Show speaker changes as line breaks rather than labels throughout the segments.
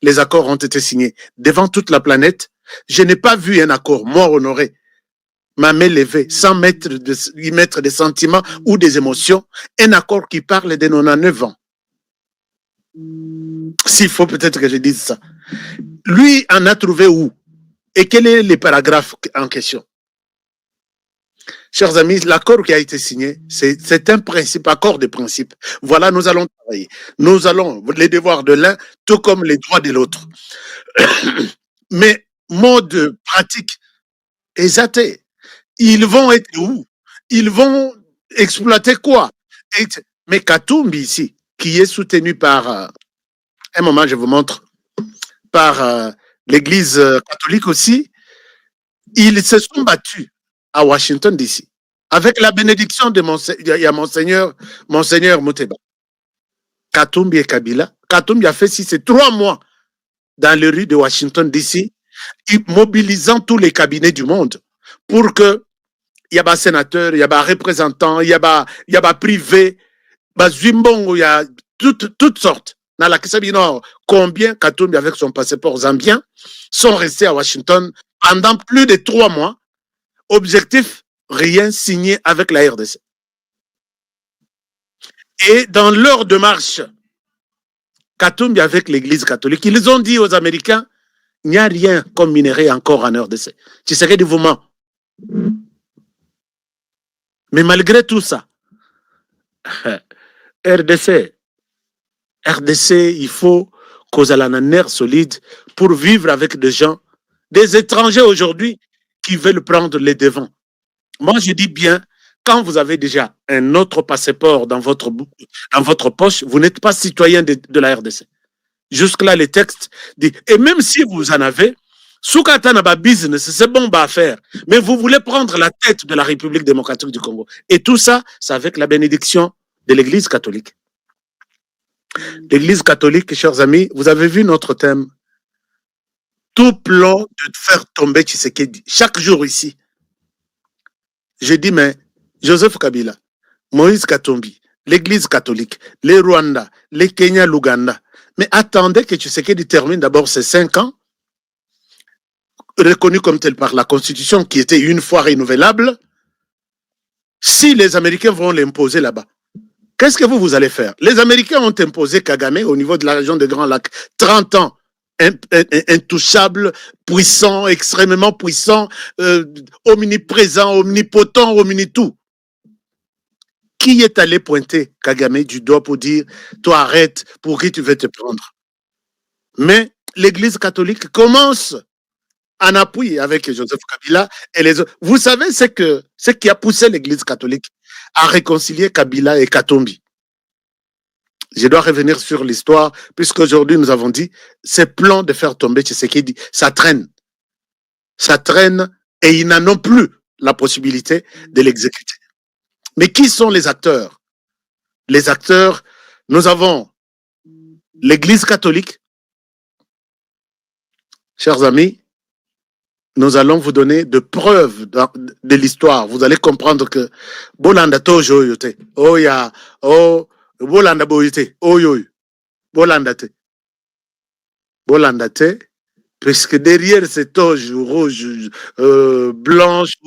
les accords ont été signés devant toute la planète. Je n'ai pas vu un accord, moi honoré, ma main levée, sans y mettre des sentiments ou des émotions, un accord qui parle de 99 ans. S'il faut peut-être que je dise ça. Lui en a trouvé où? Et quel est le paragraphe en question? Chers amis, l'accord qui a été signé, c'est un principe, accord de principe. Voilà, nous allons travailler. Nous allons, les devoirs de l'un, tout comme les droits de l'autre. Mais, mode pratique, exact. Ils vont être où? Ils vont exploiter quoi? Mais Katumbi ici, qui est soutenu par, un moment je vous montre, par l'église catholique aussi, ils se sont battus à Washington DC avec la bénédiction de Monseigneur Muteba. Katumbi et Kabila. Katumbi a fait 3 mois dans les rues de Washington DC, mobilisant tous les cabinets du monde pour que il y a des sénateurs, il y a des représentants, il y a des privés, il y a toutes sortes. Dans la question nord, combien Katumbi avec son passeport zambien sont restés à Washington pendant plus de 3 mois. Objectif, rien signé avec la RDC. Et dans leur démarche, Katumbi avec l'église catholique, ils ont dit aux Américains, il n'y a rien comme minerai encore en RDC. Tu serais du mouvement. Mais malgré tout ça, RDC, il faut qu'on ait un air solide pour vivre avec des gens, des étrangers aujourd'hui qui veulent prendre les devants. Moi, je dis bien, quand vous avez déjà un autre passeport dans votre poche, vous n'êtes pas citoyen de la RDC. Jusque-là, les textes disent, et même si vous en avez, Soukatana business, c'est bon à faire. Mais vous voulez prendre la tête de la République démocratique du Congo. Et tout ça, c'est avec la bénédiction de l'Église catholique. L'Église catholique, chers amis, vous avez vu notre thème. Tout plan de faire tomber Tshisekedi. Chaque jour ici. Je dis, mais Joseph Kabila, Moïse Katumbi, l'Église catholique, les Rwanda, les Kenya, l'Ouganda. Mais attendez que Tshisekedi termine d'abord ses 5 ans, reconnu comme tel par la Constitution, qui était une fois renouvelable. Si les Américains vont l'imposer là-bas, qu'est-ce que vous allez faire? Les Américains ont imposé Kagame au niveau de la région des Grands Lacs, 30 ans, intouchable, puissant, extrêmement puissant, omniprésent, omnipotent, omnitout. Qui est allé pointer Kagame du doigt pour dire, toi arrête, pour qui tu veux te prendre? Mais l'Église catholique commence en appui avec Joseph Kabila et les autres. Vous savez ce qui a poussé l'Église catholique à réconcilier Kabila et Katumbi. Je dois revenir sur l'histoire, puisqu'aujourd'hui nous avons dit, ces plans de faire tomber Tshisekedi, ça traîne. Ça traîne et ils n'en ont plus la possibilité de l'exécuter. Mais qui sont les acteurs? Les acteurs, nous avons l'Église catholique. Chers amis, nous allons vous donner de preuves de l'histoire. Vous allez comprendre que Bolanda tojo yote. Oh ya, oh Bolanda boyote. Oh yo. Bolanda te. Bolanda te. Puisque derrière ces toges rouges, blanches,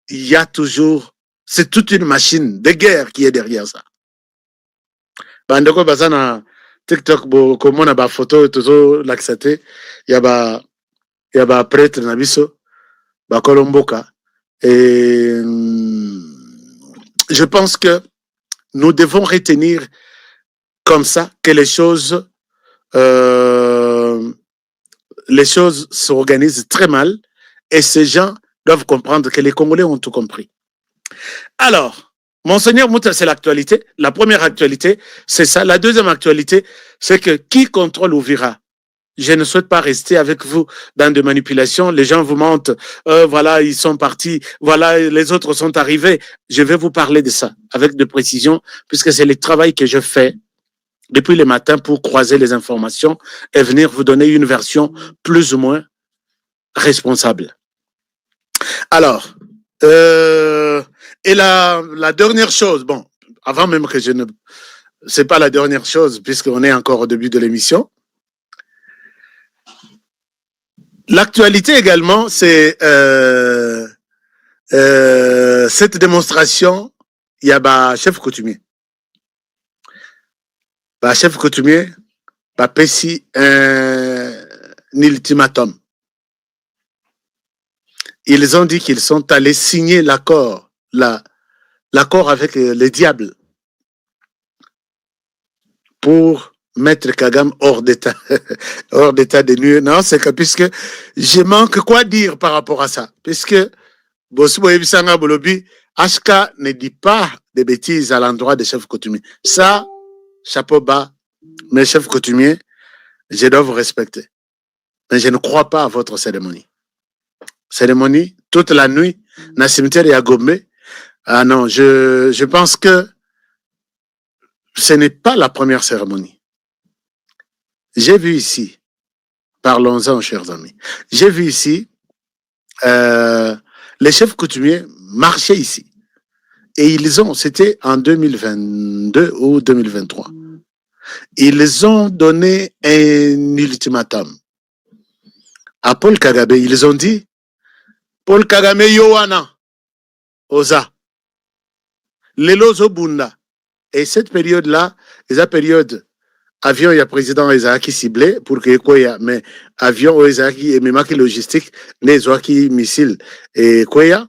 il y a toujours, c'est toute une machine de guerre qui est derrière ça. Bandeko bazana TikTok bo komona ba photo tozo l'accepter. Il y a prêtre nabiso ba Kolomboka et je pense que nous devons retenir comme ça que les choses s'organisent très mal et ces gens doivent comprendre que les Congolais ont tout compris. Alors, Monseigneur Mouta, c'est l'actualité. La première actualité, c'est ça. La deuxième actualité, c'est que qui contrôle Ouvira? Je ne souhaite pas rester avec vous dans des manipulations. Les gens vous mentent. Voilà, ils sont partis. Voilà, les autres sont arrivés. Je vais vous parler de ça avec de précision, puisque c'est le travail que je fais depuis le matin pour croiser les informations et venir vous donner une version plus ou moins responsable. Alors, et la dernière chose, bon, avant même que c'est pas la dernière chose, puisqu'on est encore au début de l'émission, L'actualité également, c'est cette démonstration, il y a chef coutumier. Chef coutumier, Pessi un ultimatum. Ils ont dit qu'ils sont allés signer l'accord, l'accord avec le diable pour mettre Kagame hors d'état, hors d'état de nuire. Non, c'est que puisque je manque quoi dire par rapport à ça, puisque Bosubo Ebisanga Bolobi, Ashka ne dit pas de bêtises à l'endroit des chefs coutumiers. Ça, chapeau bas, mes chefs coutumiers, je dois vous respecter. Mais je ne crois pas à votre cérémonie. Cérémonie, toute la nuit, dans le cimetière et à Gombe. Ah non, je pense que ce n'est pas la première cérémonie. J'ai vu ici, parlons-en, chers amis, j'ai vu ici les chefs coutumiers marchaient ici. Et ils ont, c'était en 2022 ou 2023, ils ont donné un ultimatum à Paul Kagame. Ils ont dit, Paul Kagame Yohana, Oza, Lelozo Bunda. Et cette période-là, la période avion, il y a président Ezaki ciblé pour que quoi, mais avion Ezaki et même logistique, les Ezaki missile et quoi,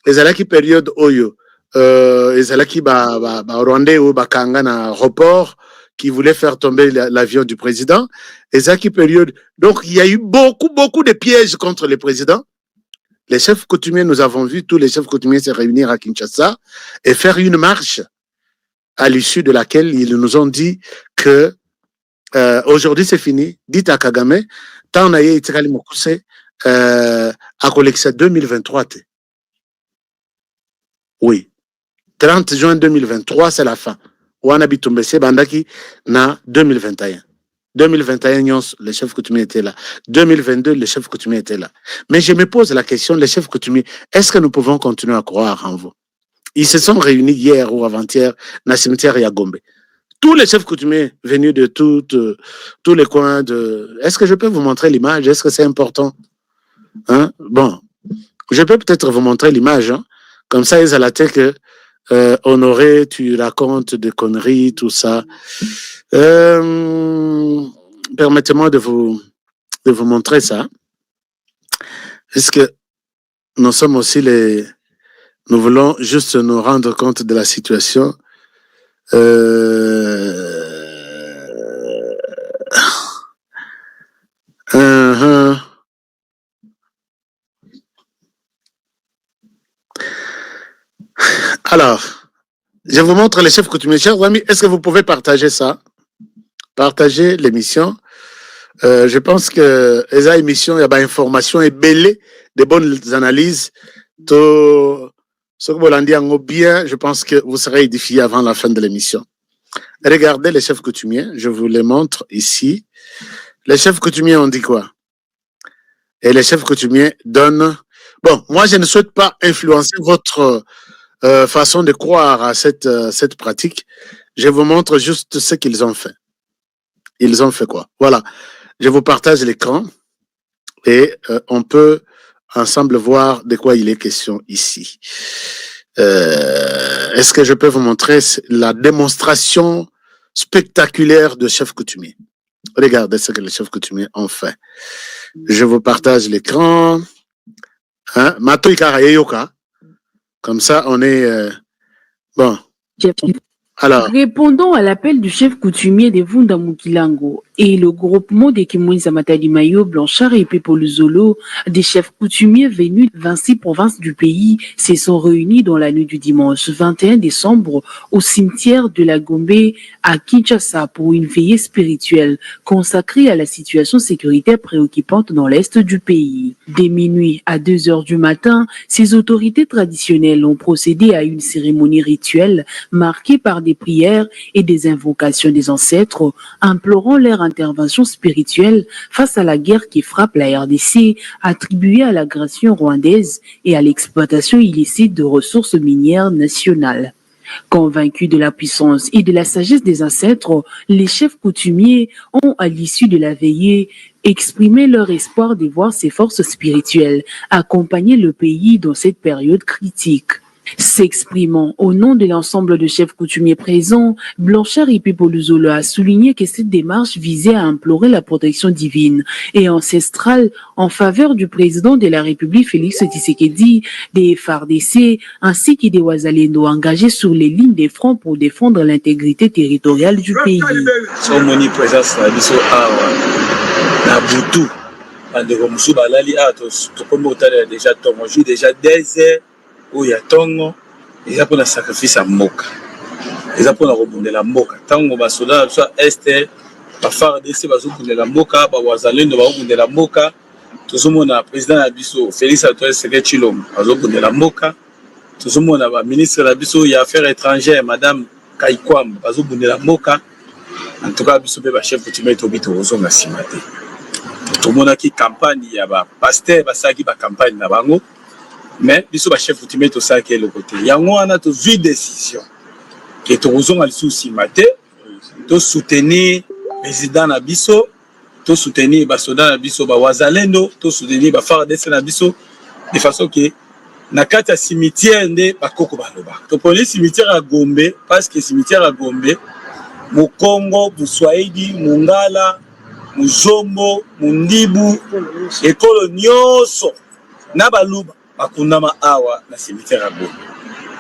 Ezaki période Oyo, Ezaki Rwandais ou Bakanga na report qui voulait faire tomber l'avion du président, Ezaki période. Donc il y a eu beaucoup de pièges contre le président. Les chefs coutumiers, nous avons vu tous les chefs coutumiers se réunir à Kinshasa et faire une marche à l'issue de laquelle ils nous ont dit que aujourd'hui c'est fini. Dites à Kagame, tant on a été à collecter 2023. Oui. 30 juin 2023, c'est la fin. Wana Bitumbese Bandaki na 2021. 2021, les chefs coutumiers étaient là. 2022, les chefs coutumiers étaient là. Mais je me pose la question, les chefs coutumiers, est-ce que nous pouvons continuer à croire en vous? Ils se sont réunis hier ou avant-hier dans le cimetière Yagombe. Tous les chefs coutumiers venus de tous les coins de... Est-ce que je peux vous montrer l'image? Est-ce que c'est important? Hein? Bon, je peux peut-être vous montrer l'image. Hein? Comme ça, ils ont la tête que Honoré, tu racontes des conneries, tout ça. Permettez-moi de vous montrer ça. Est-ce que nous sommes aussi les... Nous voulons juste nous rendre compte de la situation. Alors, je vous montre les chefs coutumiers. Chers amis, est-ce que vous pouvez partager ça? Partager l'émission. Je pense que les émissions, il y a des informations et belles, des bonnes analyses. Ce que vous l'en dites bien, je pense que vous serez édifiés avant la fin de l'émission. Regardez les chefs coutumiers, je vous les montre ici. Les chefs coutumiers ont dit quoi? Et les chefs coutumiers donnent... Bon, moi, je ne souhaite pas influencer votre façon de croire à cette pratique. Je vous montre juste ce qu'ils ont fait. Ils ont fait quoi? Voilà. Je vous partage l'écran et on peut ensemble voir de quoi il est question ici. Est-ce que je peux vous montrer la démonstration spectaculaire de chefs coutumiers? Regardez ce que les chefs coutumiers ont fait. Je vous partage l'écran. Hein? Comme ça, on est... bon. Alors,
répondant à l'appel du chef coutumier de Vunda Mukilango et le groupement des Kimouisa Matadi Mayo, Blanchard et Pepoluzolo, des chefs coutumiers venus de 26 provinces du pays, se sont réunis dans la nuit du dimanche 21 décembre au cimetière de la Gombe à Kinshasa pour une veillée spirituelle consacrée à la situation sécuritaire préoccupante dans l'est du pays. Dès minuit à 2 heures du matin, ces autorités traditionnelles ont procédé à une cérémonie rituelle marquée par des prières et des invocations des ancêtres, implorant leur intervention spirituelle face à la guerre qui frappe la RDC, attribuée à l'agression rwandaise et à l'exploitation illicite de ressources minières nationales. Convaincus de la puissance et de la sagesse des ancêtres, les chefs coutumiers ont, à l'issue de la veillée, exprimé leur espoir de voir ces forces spirituelles accompagner le pays dans cette période critique. S'exprimant au nom de l'ensemble de chefs coutumiers présents, Blanchard Ipepoluzolo a souligné que cette démarche visait à implorer la protection divine et ancestrale en faveur du président de la République Félix Tshisekedi, des FARDC ainsi que des Wazalendo engagés sur les lignes des fronts pour défendre l'intégrité territoriale du pays.
Oya tongo eza pour la sacrifice à mboka eza pour la rebondela mboka tango basoda soit este ba FARDC bazobundela mboka ba wazalendo bazobundela mboka tozomona président ya biso Félix Antoine Tshisekedi Tshilombo bazobundela mboka tozomona ba ministre ya biso ya affaires étrangères madame Kaikwam bazobundela mboka en tout cas biso pe ba chef coutumier to bito ozonga simate tomona ki campagne ya ba pasteur basaki ba campagne na bango. Mais biso ba chef coutumier to ça qui est le côté yango wana to vu décision que to rozonga lisusi maté to soutenir président na biso to soutenir ba soda na biso ba wazalendo to soutenir ba FARDC na biso de façon que na kati ya cimetière nde bakoko baloba to poni cimetière à Gombe parce que cimetière à Gombe mu Congo mu Swahili mu Ngala mu Zombo mu Ndibu ekolo nyonso na baluba bakundama awa na cimetière à Gombe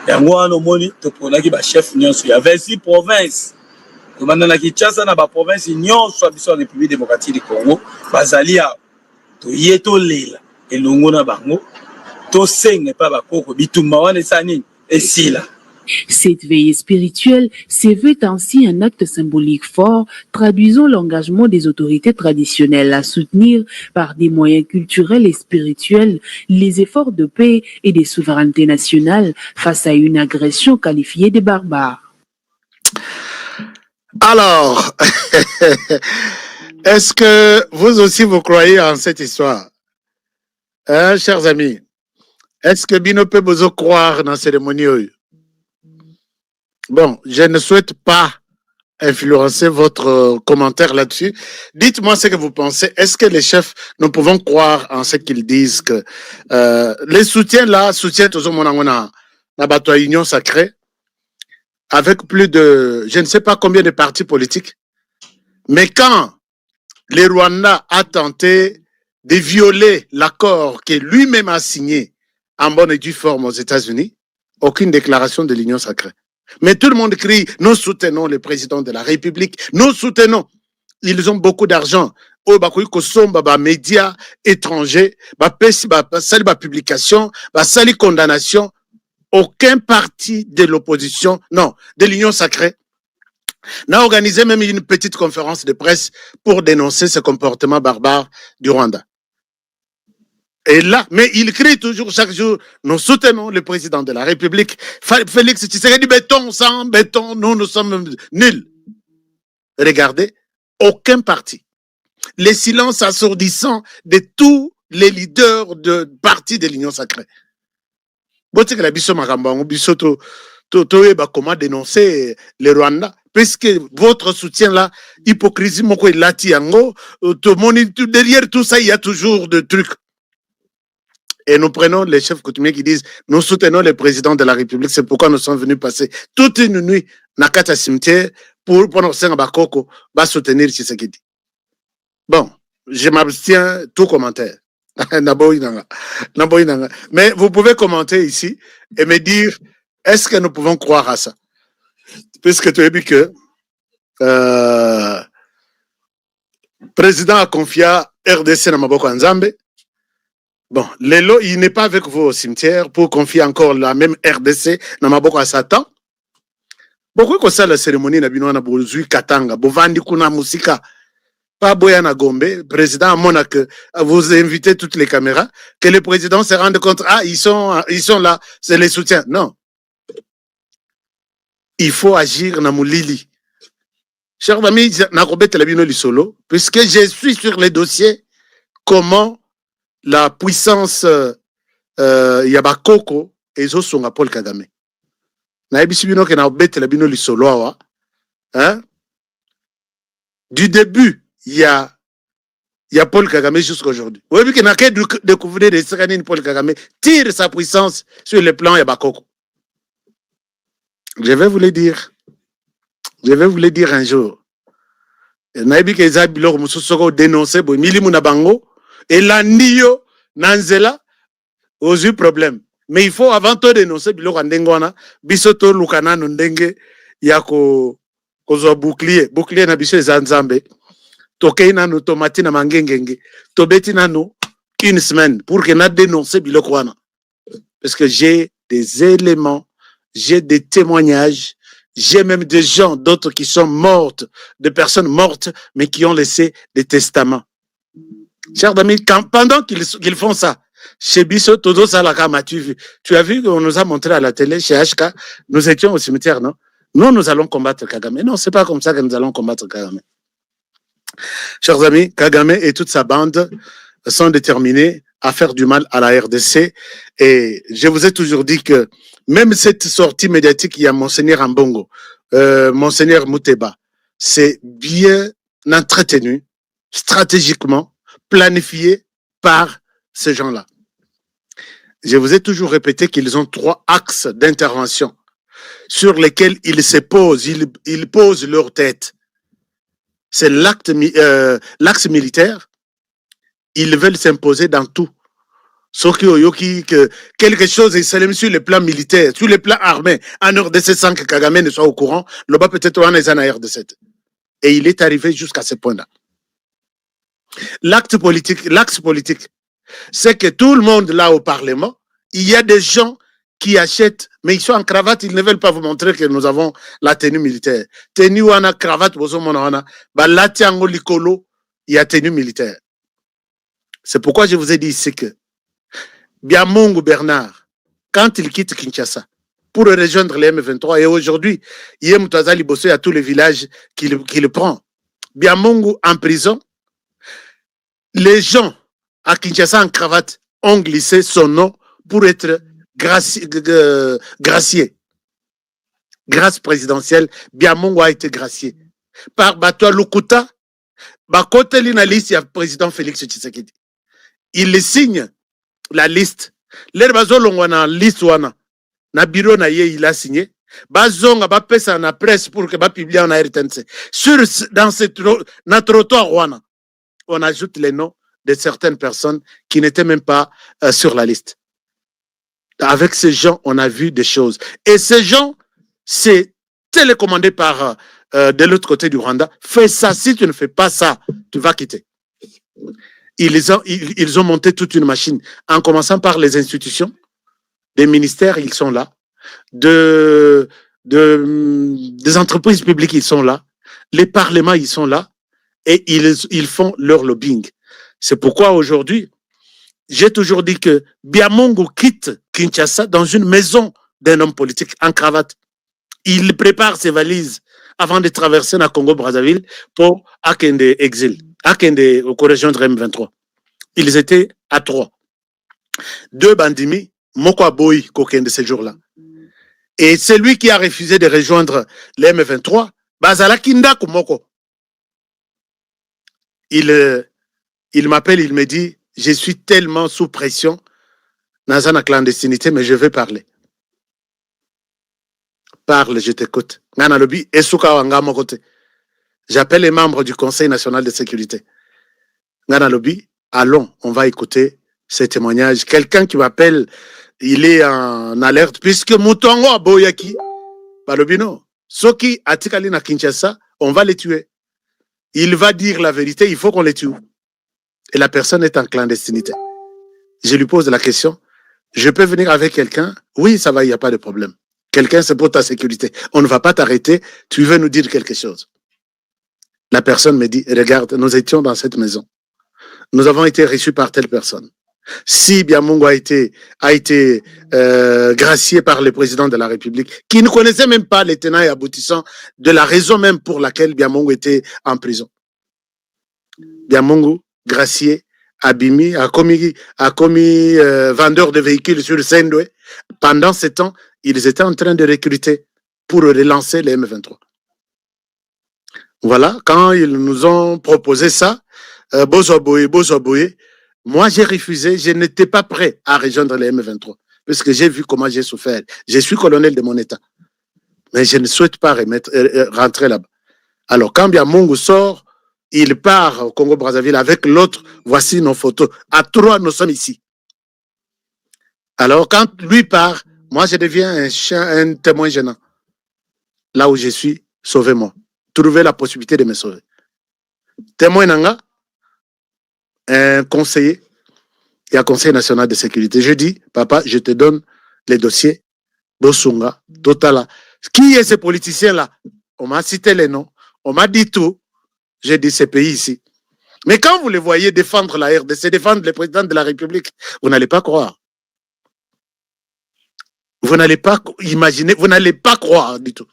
yango wana omoni toponaki ba chef nyonso ya 26 provinces komanda na Kinshasa na ba province nyonso biso ya République démocratique du Congo bazali awa toye tolela elongo na bango tosenga pa bakoko bitumba wana esa nini esila.
Cette veillée spirituelle se veut ainsi un acte symbolique fort, traduisant l'engagement des autorités traditionnelles à soutenir par des moyens culturels et spirituels les efforts de paix et de souveraineté nationale face à une agression qualifiée de barbare.
Alors, est-ce que vous aussi vous croyez en cette histoire, hein, chers amis? Est-ce que Bino peut vous croire dans la cérémonie? Bon, je ne souhaite pas influencer votre commentaire là-dessus. Dites-moi ce que vous pensez. Est-ce que les chefs, nous pouvons croire en ce qu'ils disent que les soutiens là, soutiennent toujours mon union sacrée, avec plus de, je ne sais pas combien de partis politiques. Mais quand le Rwanda a tenté de violer l'accord que lui-même a signé en bonne et due forme aux États-Unis, aucune déclaration de l'union sacrée. Mais tout le monde crie, nous soutenons le président de la République, nous soutenons. Ils ont beaucoup d'argent. Oh, bah, médias étrangers, publication, condamnation. Aucun parti de l'opposition, non, de l'union sacrée, n'a organisé même une petite conférence de presse pour dénoncer ce comportement barbare du Rwanda. Et là, mais il crie toujours chaque jour, nous soutenons le président de la République. Félix Tshisekedi, béton, sans béton, nous sommes nuls. Regardez, aucun parti. Le silence assourdissant de tous les leaders de partis de l'Union sacrée. Comment dénoncer le Rwanda? Puisque votre soutien là, hypocrisie, derrière tout ça, il y a toujours des trucs. Et nous prenons les chefs coutumiers qui disent, nous soutenons le président de la République, c'est pourquoi nous sommes venus passer toute une nuit dans le cimetière pour soutenir Tshisekedi. Bon, je m'abstiens tout commentaire. Mais vous pouvez commenter ici et me dire, est-ce que nous pouvons croire à ça? Puisque tu as dit que le président a confié RDC dans Maboko Nzambe. Bon, Lelo, il n'est pas avec vous au cimetière pour confier encore la même RDC dans Maboko à Satan. Pourquoi que ça la cérémonie na bino na bozui katanga, bovandi kuna musika, pas Boyana Gombe, président à Monaco, vous invitez toutes les caméras, que le président se rende compte, ah, ils sont là, c'est les soutiens. Non. Il faut agir na moulili. Chers amis, Nakobet Labino Lisolo, puisque je suis sur les dossiers, comment la puissance Yabakoko et Zosonga Paul Kagame. Naibisi bino ke na obete la bino lisolo awa. Hein? Du début, il y a Paul Kagame jusqu'à aujourd'hui. Vous voyez qu'il n'a qu'à découvrir des Séranines. Paul Kagame tire sa puissance sur le plan Yabakoko. Je vais vous le dire. Je vais vous le dire un jour. Naibi ke za biloko mususu dénoncer bo milimu na bango et la niyo nanzela aux eu problème. Mais il faut avant tout dénoncer biloko ndengwana biso to lukana no ndenge ya ko zo bouclier na biso za nzambe. Tokei nanu tomati na mangengenge tobeti nanu une semaine pour que na dénoncer biloko wana. Parce que j'ai des éléments, j'ai des témoignages. J'ai même des gens, d'autres qui sont mortes, des personnes mortes, mais qui ont laissé des testaments. Chers amis, pendant qu'ils font ça, chez Bisso, Todo Salakama, tu as vu qu'on nous a montré à la télé, chez HK, nous étions au cimetière, non? Nous allons combattre Kagame. Non, c'est pas comme ça que nous allons combattre Kagame. Chers amis, Kagame et toute sa bande sont déterminés à faire du mal à la RDC. Et je vous ai toujours dit que même cette sortie médiatique, il y a Monseigneur Ambongo, Monseigneur Mouteba, c'est bien entretenu, stratégiquement, planifié par ces gens-là. Je vous ai toujours répété qu'ils ont 3 axes d'intervention sur lesquels ils se posent, ils posent leur tête. C'est l'axe militaire. Ils veulent s'imposer dans tout. Sauf que quelque chose est célèbre sur le plan militaire, sur le plan armé, en RDC sans que Kagame ne soit au courant, le bas peut-être en est en RDC. Et il est arrivé jusqu'à ce point-là. L'axe politique, c'est que tout le monde là au Parlement, il y a des gens qui achètent, mais ils sont en cravate, ils ne veulent pas vous montrer que nous avons la tenue militaire. Tenue wana, cravate, la tiango likolo, il y a tenue militaire. C'est pourquoi je vous ai dit ici que Biamongu Bernard, quand il quitte Kinshasa pour rejoindre les M23, et aujourd'hui, il y a tous les villages qu'il prend. Biamongu en prison, les gens à Kinshasa en cravate ont glissé son nom pour être gracié. Grâce présidentielle, Biamongu a été gracié. Par Batoa Lukuta, Bakote Lina liste, il y a le président Félix Tshisekedi. Il signe la liste. Les bazolongwa na liste wana na bureau na ye il a signé. Bazonga ba pesa na presse pour que ba publier en RTNC. Dans na trottoir wana, on ajoute les noms de certaines personnes qui n'étaient même pas sur la liste. Avec ces gens, on a vu des choses. Et ces gens, c'est télécommandé par de l'autre côté du Rwanda. Fais ça, si tu ne fais pas ça, tu vas quitter. Ils ont monté toute une machine, en commençant par les institutions, des ministères, ils sont là, des entreprises publiques, ils sont là, les parlements, ils sont là, et ils font leur lobbying. C'est pourquoi aujourd'hui, j'ai toujours dit que Biamongu quitte Kinshasa dans une maison d'un homme politique en cravate. Il prépare ses valises avant de traverser le Congo-Brazzaville pour Akende exil. Akende au rejoindre M23. Ils étaient à 3. 2 bandimi, Moko Aboy Kokende ce jour-là. Et celui qui a refusé de rejoindre les M23, Bazala Kinda Kumoko. Il m'appelle, il me dit, je suis tellement sous pression dans la clandestinité, mais je vais parler. Parle, je t'écoute. J'appelle les membres du Conseil national de sécurité. Allons, on va écouter ces témoignages. Quelqu'un qui m'appelle, il est en alerte, puisque Moutongo a Boyaki, Balobino, Soki Atikali na Kinshasa, on va les tuer. Il va dire la vérité, il faut qu'on les tue. Et la personne est en clandestinité. Je lui pose la question, je peux venir avec quelqu'un? Oui, ça va, il n'y a pas de problème. Quelqu'un, c'est pour ta sécurité. On ne va pas t'arrêter, tu veux nous dire quelque chose. La personne me dit, regarde, nous étions dans cette maison. Nous avons été reçus par telle personne. Si Biamongu a été gracié par le président de la République, qui ne connaissait même pas les tenants et aboutissants de la raison même pour laquelle Biamongu était en prison. Biamongu, gracié, Abimi, a commis vendeur de véhicules sur le Sendwe. Pendant ce temps, ils étaient en train de recruter pour relancer les M23. Voilà, quand ils nous ont proposé ça, Bozoboye, moi j'ai refusé, je n'étais pas prêt à rejoindre les M23, parce que j'ai vu comment j'ai souffert. Je suis colonel de mon État, mais je ne souhaite pas rentrer là-bas. Alors quand Biamungu sort, il part au Congo-Brazzaville avec l'autre, voici nos photos. À 3, nous sommes ici. Alors quand lui part, moi je deviens un témoin gênant. Là où je suis, sauvez-moi. Trouvez la possibilité de me sauver. Témoin Nanga, un conseiller, et un conseil national de sécurité. Je dis, papa, je te donne les dossiers d'Osunga, Totala. Qui est ce politicien-là? On m'a cité les noms, on m'a dit tout. J'ai dit, ce pays ici. Mais quand vous les voyez défendre la RDC, défendre le président de la République, vous n'allez pas croire. Vous n'allez pas imaginer, vous n'allez pas croire du tout.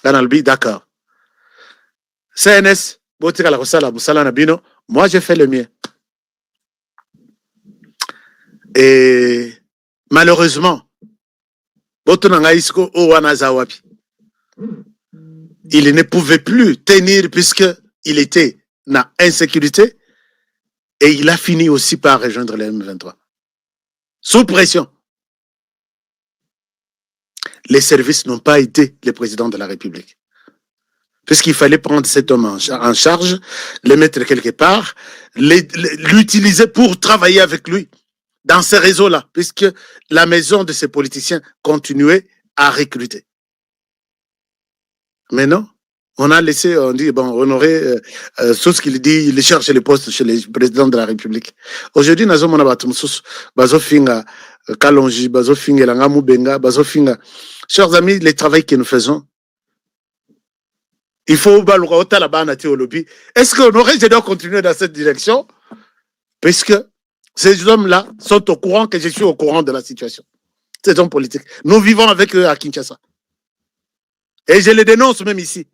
D'accord. CNS, moi j'ai fait le mien. Et malheureusement, il ne pouvait plus tenir puisqu'il était dans insécurité et il a fini aussi par rejoindre les M23. Sous pression. Les services n'ont pas été le président de la République. Puisqu'il fallait prendre cet homme en charge, le mettre quelque part, l'utiliser pour travailler avec lui dans ces réseaux-là, puisque la maison de ces politiciens continuait à recruter. Mais non, on a laissé, on dit, bon, Honoré, tout ce qu'il dit, il cherche les postes chez les présidents de la République. Aujourd'hui, nous avons Bazofinga, Kalonji, Bazofinga, Langamou Benga, Bazofinga. Chers amis, les travaux que nous faisons, il faut au lobby. Est-ce qu'Honoré, je dois continuer dans cette direction? Puisque ces hommes-là sont au courant que je suis au courant de la situation. Ces hommes politiques. Nous vivons avec eux à Kinshasa. Et je les dénonce même ici.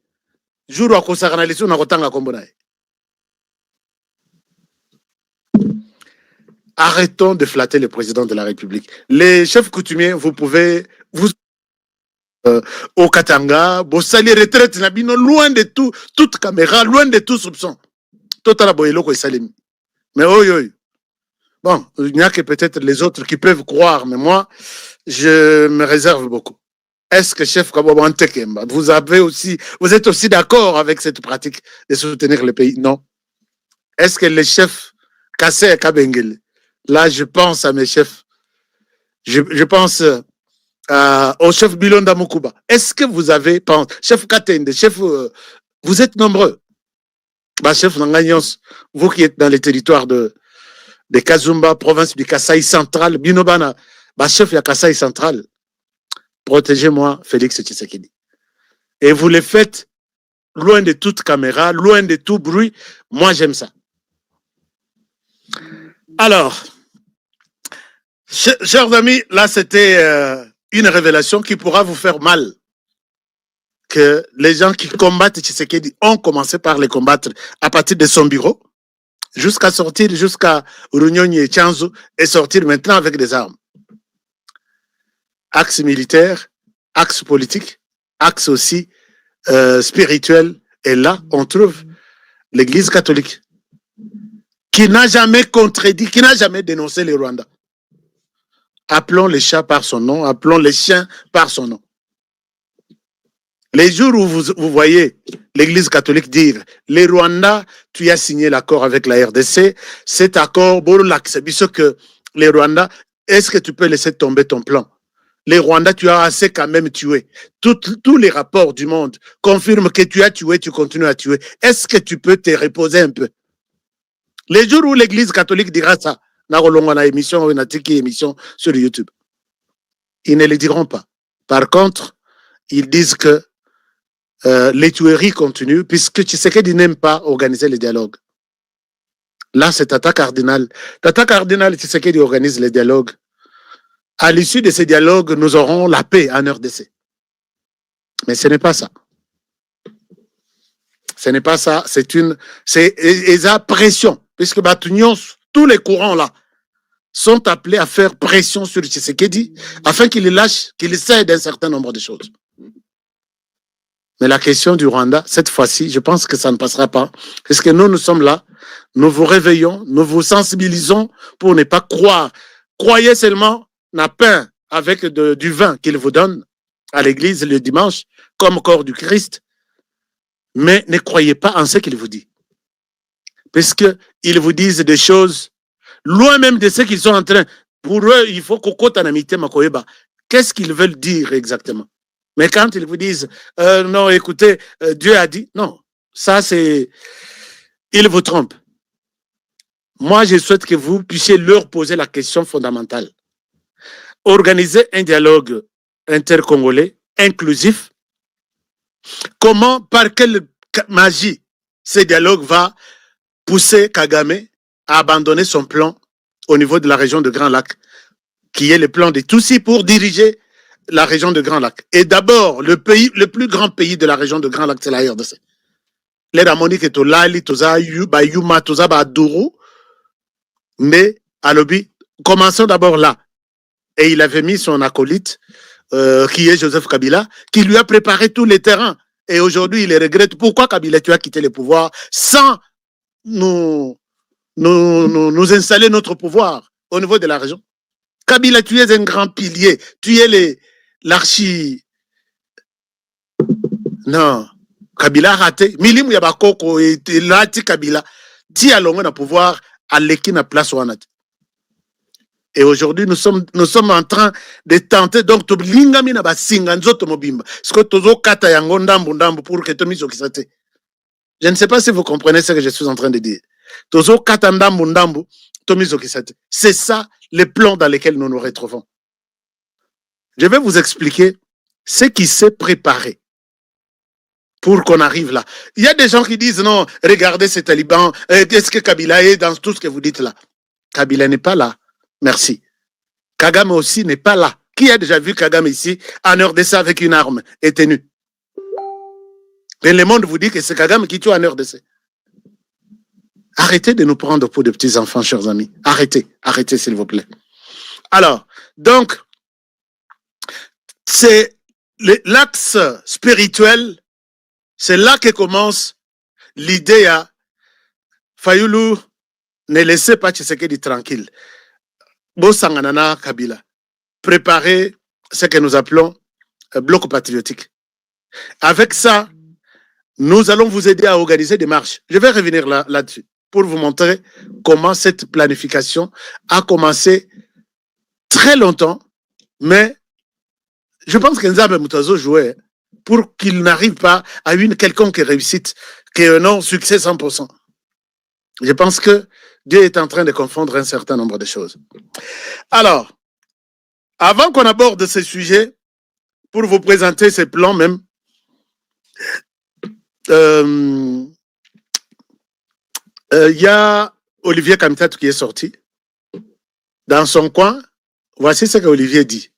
Jour où arrêtons de flatter le président de la République. Les chefs coutumiers, vous pouvez au Katanga, Bossali retraite Nabino, loin de tout, toute caméra, loin de tout soupçon. Total Boyelo Salim. Mais bon, il n'y a que peut-être les autres qui peuvent croire, mais moi, je me réserve beaucoup. Est-ce que chef Kabobo Antekemba, vous êtes aussi d'accord avec cette pratique de soutenir le pays? Non. Est-ce que les chefs Kassé et Kabengele, là je pense à mes chefs, je pense au chef Bilonda Mukuba. Est-ce que vous avez pensé, chef Katende, chef, vous êtes nombreux. Bah, chef Nanganyos, vous qui êtes dans les territoires de Kazumba, province du Kasaï central, Binobana, bah, chef ya Kasaï central. Protégez-moi, Félix Tshisekedi. Et vous le faites loin de toute caméra, loin de tout bruit. Moi, j'aime ça. Alors, chers amis, là, c'était une révélation qui pourra vous faire mal. Que les gens qui combattent Tshisekedi ont commencé par les combattre à partir de son bureau, jusqu'à sortir, jusqu'à Runyoni et Tchanzu, et sortir maintenant avec des armes. Axe militaire, axe politique, axe aussi spirituel. Et là, on trouve l'Église catholique qui n'a jamais contredit, qui n'a jamais dénoncé les Rwandais. Appelons les chats par son nom, appelons les chiens par son nom. Les jours où vous voyez l'Église catholique dire les Rwandais, tu as signé l'accord avec la RDC, cet accord, que les Rwandais, est-ce que tu peux laisser tomber ton plan? Les Rwandais, tu as assez quand même tué. Tous les rapports du monde confirment que tu as tué, tu continues à tuer. Est-ce que tu peux te reposer un peu? Les jours où l'Église catholique dira ça, émission sur YouTube, ils ne le diront pas. Par contre, ils disent que les tueries continuent puisque Tshisekedi n'aime pas organiser les dialogues. Là, c'est Tata Cardinal. Tata Cardinal, Tshisekedi organise les dialogues. À l'issue de ces dialogues, nous aurons la paix en RDC. Mais ce n'est pas ça. Ce n'est pas ça. C'est la pression. Puisque tous les courants là, sont appelés à faire pression sur Tshisekedi afin qu'il lâche, qu'il cède un certain nombre de choses. Mais la question du Rwanda, cette fois-ci, je pense que ça ne passera pas. Parce que nous sommes là, nous vous réveillons, nous vous sensibilisons pour ne pas croire. Croyez seulement la pain avec du vin qu'il vous donne à l'église le dimanche, comme corps du Christ. Mais ne croyez pas en ce qu'il vous dit. Parce qu'ils vous disent des choses loin même de ce qu'ils sont en train. Pour eux, il faut qu'on compte en amitié, Makoyeba. Qu'est-ce qu'ils veulent dire exactement? Mais quand ils vous disent, non, écoutez, Dieu a dit, non, ça c'est, ils vous trompent. Moi, je souhaite que vous puissiez leur poser la question fondamentale. Organiser un dialogue intercongolais, inclusif. Comment, par quelle magie, ce dialogue va pousser Kagame à abandonner son plan au niveau de la région de Grand Lac, qui est le plan des Tutsis pour diriger la région de Grand Lac. Et d'abord, le plus grand pays de la région de Grand Lac, c'est la RDC. Les Ramonique et Tolali, Toza, Yuma, Toza, Badourou. Mais, à l'objet, commençons d'abord là. Et il avait mis son acolyte, qui est Joseph Kabila, qui lui a préparé tous les terrains. Et aujourd'hui, il les regrette. Pourquoi Kabila, tu as quitté le pouvoir sans nous installer notre pouvoir au niveau de la région? Kabila, tu es un grand pilier. Tu es l'archi. Non. Kabila a raté. Milimu Yabakoko et Lati Kabila. Ti a l'ongé na pouvoir à l'équipe na place Wanat. Et aujourd'hui, nous sommes en train de tenter, donc, to lingami na basinga nzoto mobimba. Ce que tozo kata yango ndambu ndambu pour que tomiso kisate. Je ne sais pas si vous comprenez ce que je suis en train de dire. Tozo kata ndambu ndambu tomiso kisate. C'est ça le plan dans lequel nous nous retrouvons. Je vais vous expliquer ce qui s'est préparé pour qu'on arrive là. Il y a des gens qui disent non, regardez ces talibans, est-ce que Kabila est dans tout ce que vous dites là? Kabila n'est pas là. Merci. Kagame aussi n'est pas là. Qui a déjà vu Kagame ici en RDC avec une arme et tenue? Mais le monde vous dit que c'est Kagame qui tue en RDC. Arrêtez de nous prendre pour des petits enfants, chers amis. Arrêtez, arrêtez s'il vous plaît. Alors, donc, c'est l'axe spirituel, c'est là que commence l'idée à Fayulu, ne laissez pas Tshisekedi tranquille. Bosanganana Kabila, préparer ce que nous appelons un bloc patriotique. Avec ça, nous allons vous aider à organiser des marches. Je vais revenir là-dessus pour vous montrer comment cette planification a commencé très longtemps, mais je pense que Nzambe Moutazo jouait pour qu'il n'arrive pas à une quelconque réussite, que non, succès 100%. Je pense que Dieu est en train de confondre un certain nombre de choses. Alors, avant qu'on aborde ce sujet, pour vous présenter ces plans même, y a Olivier Kamitat qui est sorti. Dans son coin, voici ce qu'Olivier dit.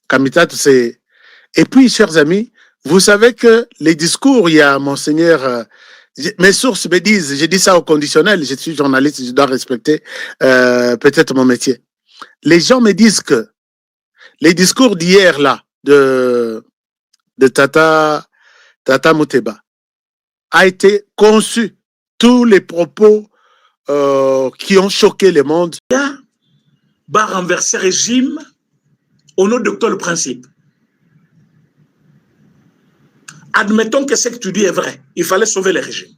Kamitat, c'est... Et puis, chers amis, vous savez que les discours, il y a Monseigneur... mes sources me disent, je dis ça au conditionnel, je suis journaliste, je dois respecter peut-être mon métier. Les gens me disent que les discours d'hier là, de Tata Muteba, a été conçu, tous les propos qui ont choqué le monde.
Va renverser régime au nom de quel principe? Admettons que ce que tu dis est vrai. Il fallait sauver le régime.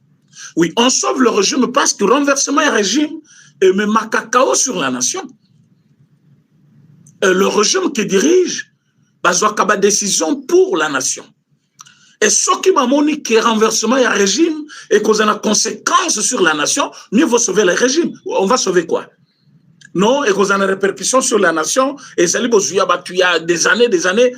Oui, on sauve le régime parce que renversement du régime met un cacao sur la nation. Le régime qui dirige a une décision pour la nation. Et ce qui m'a dit que renversement du régime et qu'on a des conséquences sur la nation, mieux vaut sauver le régime. On va sauver quoi? Non, et qu'on a des répercussions sur la nation. Et ça il y a des années,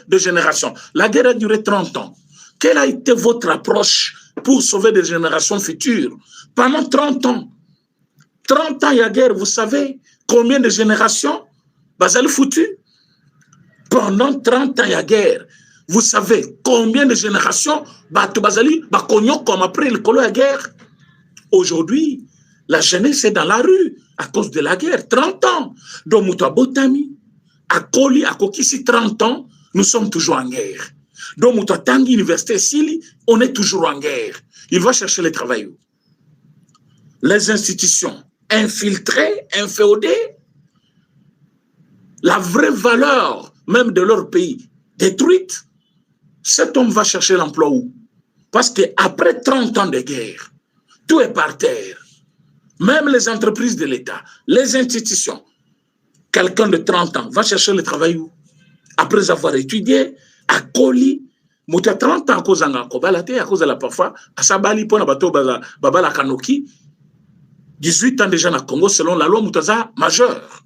de générations. La guerre a duré 30 ans. Quelle a été votre approche pour sauver des générations futures? Pendant 30 ans. 30 ans, il y a guerre. Vous savez combien de générations basales foutues? Pendant 30 ans, il y a guerre. Vous savez combien de générations basali comme après le colo à guerre? Aujourd'hui, la jeunesse est dans la rue. à cause de la guerre. 30 ans. Donc, Moutou Botami, à Koli, à Kokisi, 30 ans, nous sommes toujours en guerre. Donc, Moutou Tangi, Université Sili, on est toujours en guerre. Il va chercher les travailleurs. Les institutions infiltrées, inféodées, la vraie valeur même de leur pays détruite, cet homme va chercher l'emploi où? Parce qu'après 30 ans de guerre, tout est par terre. Même les entreprises de l'État, les institutions, quelqu'un de 30 ans va chercher le travail où? Après avoir étudié à Koli, il y a 30 ans à cause de la parfois, à Sabali, pour la Kanoki, 18 ans déjà dans Congo, selon la loi Moutaza majeure.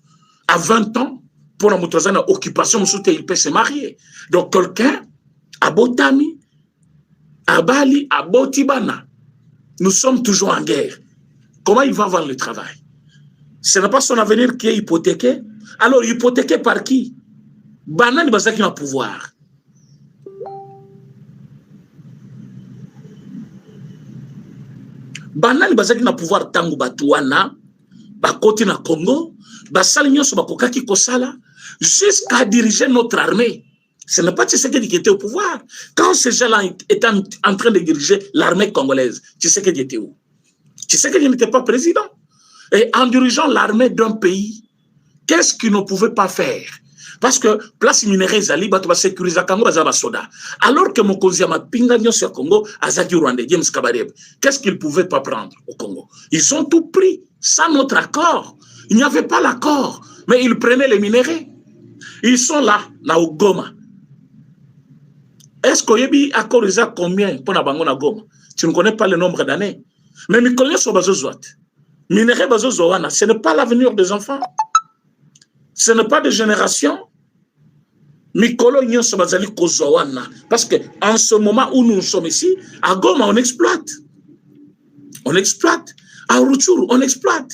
À 20 ans, pour la Moutaza, dans occupation, il peut se marier. Donc, quelqu'un, à Botami, à Bali, à Botibana, nous sommes toujours en guerre. Comment il va avoir le travail? Ce n'est pas son avenir qui est hypothéqué. Alors, hypothéqué par qui? Banane Bazaki a pouvoir. Banane Bazaki na pouvoir tangu batuana, bakoti na Congo, basali nyoso bakokaki kosala, jusqu'à diriger notre armée. Ce n'est pas Tshisekedi qui était au pouvoir. Quand ces gens-là étaient en train de diriger l'armée congolaise, Tshisekedi était où? Tshisekedi n'était pas président. Et en dirigeant l'armée d'un pays, qu'est-ce qu'il ne pouvait pas faire? Parce que place minérale Zali, bato ba sécuriser Congo bazaba soda. Alors que mon cousin m'a pingagnon sur Congo, Azaki Rwanda, James Kabarebe, qu'est-ce qu'ils ne pouvaient pas prendre au Congo? Ils ont tout pris sans notre accord. Il n'y avait pas l'accord, mais ils prenaient les minéraux. Ils sont là, na Goma. Est-ce qu'il y a accord combien pour la Bangona Goma? Tu ne connais pas le nombre d'années. Mais nous connaissons Bazozouat. Minéraux Bazozoana, ce n'est pas l'avenir des enfants. Ce n'est pas des générations. Parce qu'en ce moment où nous sommes ici, à Goma, on exploite. On exploite. À Rutshuru, on exploite.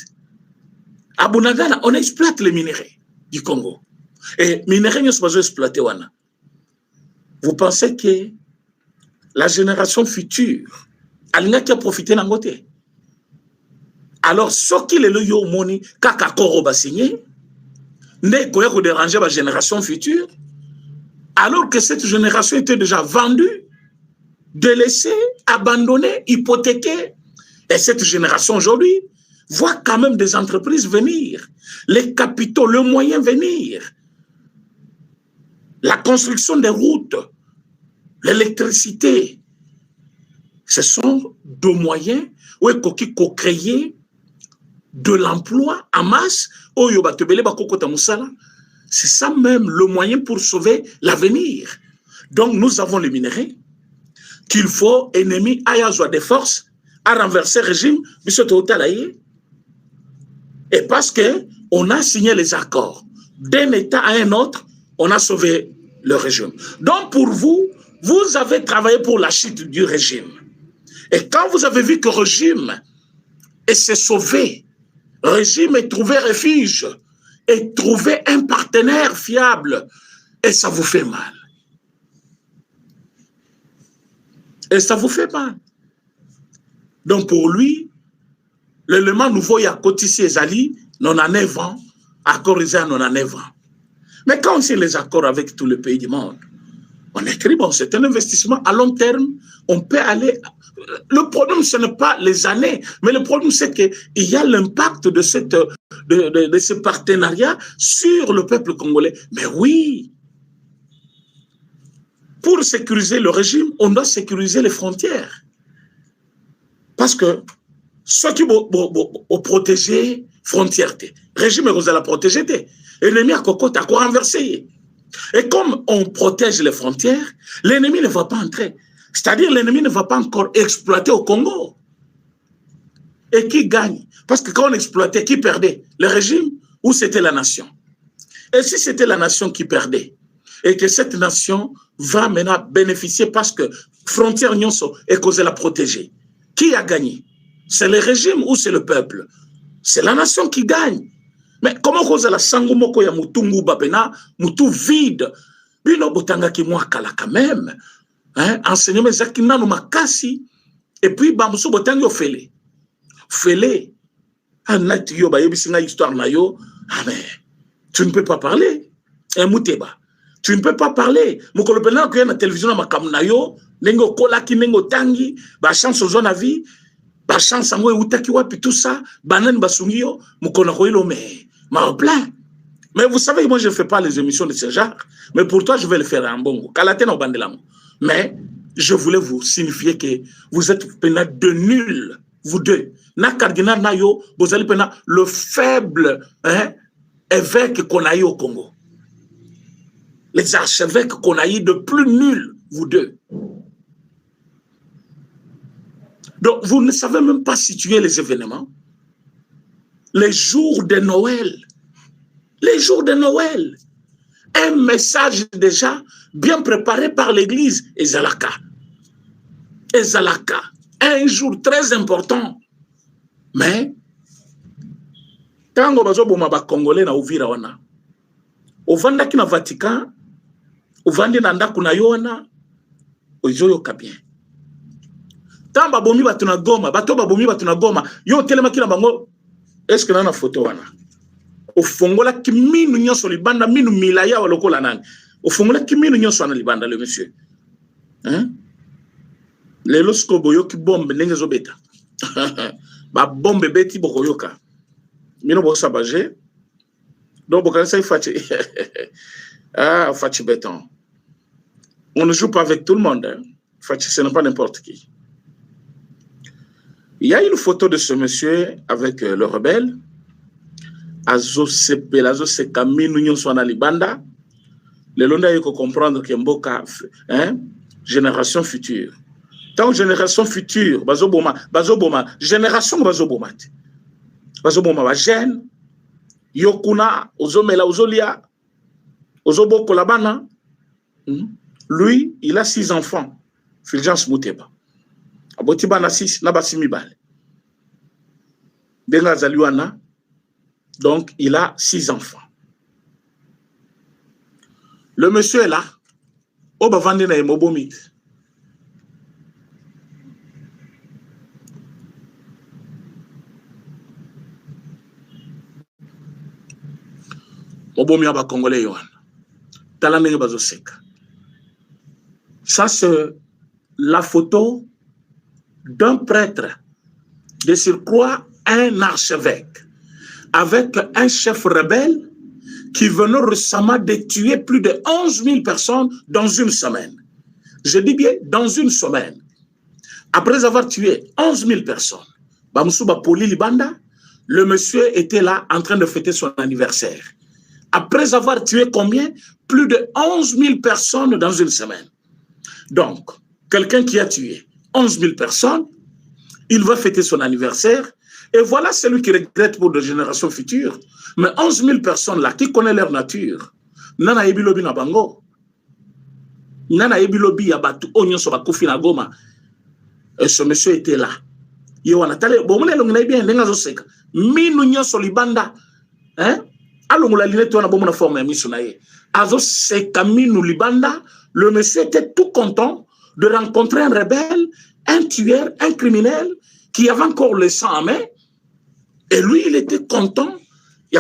À Bunagana, on exploite les minéraux du Congo. Et les minéraux ne sont pas exploités. Vous pensez que la génération future, elle n'a qu'à profiter d'un côté. Alors, ce qui est le yo moni, kaka koro ba signé, n'est qu'à déranger la génération future, alors que cette génération était déjà vendue, délaissée, abandonnée, hypothéquée. Et cette génération aujourd'hui voit quand même des entreprises venir, les capitaux, le moyen venir, la construction des routes, l'électricité. Ce sont deux moyens où il faut créer de l'emploi en masse. C'est ça même le moyen pour sauver l'avenir. Donc nous avons les minéraux qu'il faut, ennemi, à des forces, à renverser le régime, et parce qu'on a signé les accords d'un État à un autre, on a sauvé le régime. Donc pour vous, vous avez travaillé pour la chute du régime. Et quand vous avez vu que le régime s'est sauvé, le régime est trouvé refuge, et trouver un partenaire fiable, et ça vous fait mal. Et ça vous fait mal. Donc pour lui, l'élément nouveau, il y a Kotisi et Zali, non à 9 ans, accord non à 9 ans. Mais quand on signe les accords avec tous les pays du monde, on écrit, bon, c'est un investissement à long terme, on peut aller... Le problème, ce n'est pas les années, mais le problème, c'est qu'il y a l'impact de ce partenariat sur le peuple congolais. Mais oui, pour sécuriser le régime, on doit sécuriser les frontières. Parce que ceux qui vont protéger les frontières, le régime va la protéger, l'ennemi a cocotte à quoi renverser. Et comme on protège les frontières, l'ennemi ne va pas entrer. C'est-à-dire l'ennemi ne va pas encore exploiter au Congo. Et qui gagne? Parce que quand on exploitait, qui perdait? Le régime ou c'était la nation? Et si c'était la nation qui perdait, et que cette nation va maintenant bénéficier parce que frontière nyonso est causée la protéger, qui a gagné? C'est le régime ou c'est le peuple? C'est la nation qui gagne. Mais comment cause la sangumoko ya mutungu babena, mutu vide? Bino botanga ki mwa kala quand même. Enseignement zakina no makasi. Et puis bamso botangi ofele. Fele. Ah, nati yo, ba yebisinga histoire na yo. Ah, mais tu ne peux pas parler. Un mouteba. Tu ne peux pas parler. Mokolo pena ko na télévision na makam na yo, nengo kolaki nengo tangi, ba chance aux na vie, ba chance ngo utaki wapi tout ça, banan basungi yo, mokona ko ilo mais plein. Mais vous savez, moi je ne fais pas les émissions de ce genre, mais pour toi je vais le faire en bongo. Kalatena bandelango. Mais je voulais vous signifier que vous êtes pena de nuls, vous deux. Na cardinal na yo, vous allez pena le faible évêque qu'on a eu au Congo. Les archevêques qu'on a eu de plus nuls, vous deux. Donc, vous ne savez même pas situer les événements. Les jours de Noël. Les jours de Noël. Un message déjà bien préparé par l'église. Ezalaka. Ezalaka. Un jour très important. Mais, quand on va Congolais na Uvira wana, au Vandaki na Vatican, au Vandi na ndaku na yoana, ozoyo kabien. Tamba bomi batuna goma, batoba bomi batuna goma, yo telema kina bango, est-ce que na photo wana? O fongola kiminu nyonso libanda minu milaya walokola nani. O fongola kiminu nyonso na libanda le monsieur. Hein? Le losko boyo ki bombe ndenge zobeta. Ba bombe beti bokoyoka. Mino bo sabaje. Donc bokanisa ifati. Ah, Fachi béton. On ne joue pas avec tout le monde. Hein. Fachi, ce n'est pas n'importe qui. Il y a une photo de ce monsieur avec le rebelle. Azo Sepel, Azo Sekami, Nunyon Swana Libanda. Le Londa, il faut comprendre que Mboka, génération future. Tant génération future, Bazo Boma, génération Bazo Boma. Bazo Boma, ba jeune, Yokuna, Ozomela, Ozolia. Ozobo Kolabana, lui, il a 6 enfants. Fulgence Mouteba. Abotiba na 6, Nabasimi Bale. Denga Zaluana, donc il a 6 enfants. Le monsieur est là. Oba Vandena et Mobomit. Mobomi aba Congolais Yohan. Ça, c'est la photo d'un prêtre, de surcroît un archevêque, avec un chef rebelle qui venait récemment de tuer plus de 11 000 personnes dans une semaine. Je dis bien dans une semaine. Après avoir tué 11 000 personnes, Bamsouba Poli Libanda, le monsieur était là en train de fêter son anniversaire. Après avoir tué combien? Plus de 11 000 personnes dans une semaine. Donc, quelqu'un qui a tué 11 000 personnes, il va fêter son anniversaire, et voilà celui qui regrette pour de générations futures. Mais 11 000 personnes là, qui connaissent leur nature, Nana Ebilobi na bango, Nana Ebilobi yabatu onyon soba kufi na goma, et ce monsieur était là. Yowana tale, bon, mouné l'ongna bien, nenga zo seka, minu nyon solibanda, hein? Le monsieur était tout content de rencontrer un rebelle, un tueur, un criminel qui avait encore le sang en main. Et lui, il était content. Et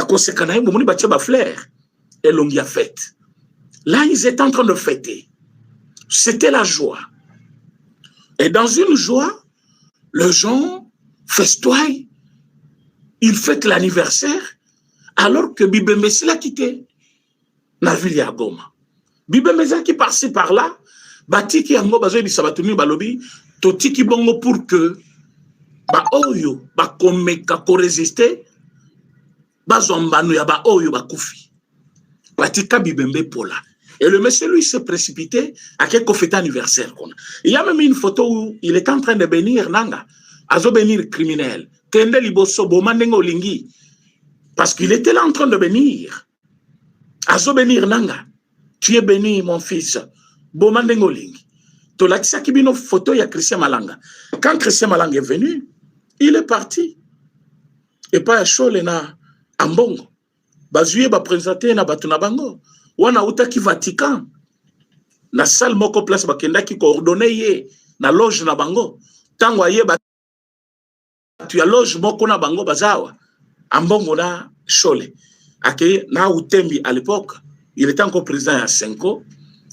l'on y a fait. Là, ils étaient en train de fêter. C'était la joie. Et dans une joie, les gens festoient. Ils fêtent l'anniversaire. Alors que Bibembesi l'a quitté, na ville ya Goma. Bibembesi qui passait par là, bati ki yango bazo di sabatuni balobi, totiki bongo pour que ba oyo ba komeka ko résister, bazombanu ya ba oyo ba kufi. Bati ka Bibembe pola. Et le monsieur lui s'est précipité à quelques fêtes anniversaire. Il y a même une photo où il est en train de bénir Nanga, azo bénir criminel. Kende liboso bomandengo lingi. Parce qu'il était là en train de bénir. Azo bénir Nanga. Tu es béni, mon fils. Bomandengoling. Tolakisa kibino photo ya Christian Malanga. Quand Christian Malanga est venu, il est parti. Et pas à Cholena, Ambongo. Bazuye ba présenté na batuna bango. Wana utaki Vatican. Na salle moko place bakenda ki coordonné ye na loge na bango. Tango aye ba tu ya loge moko na bango bazawa. Ambongo na Chole. Ake na Utembi à l'époque, il était encore président à Senko.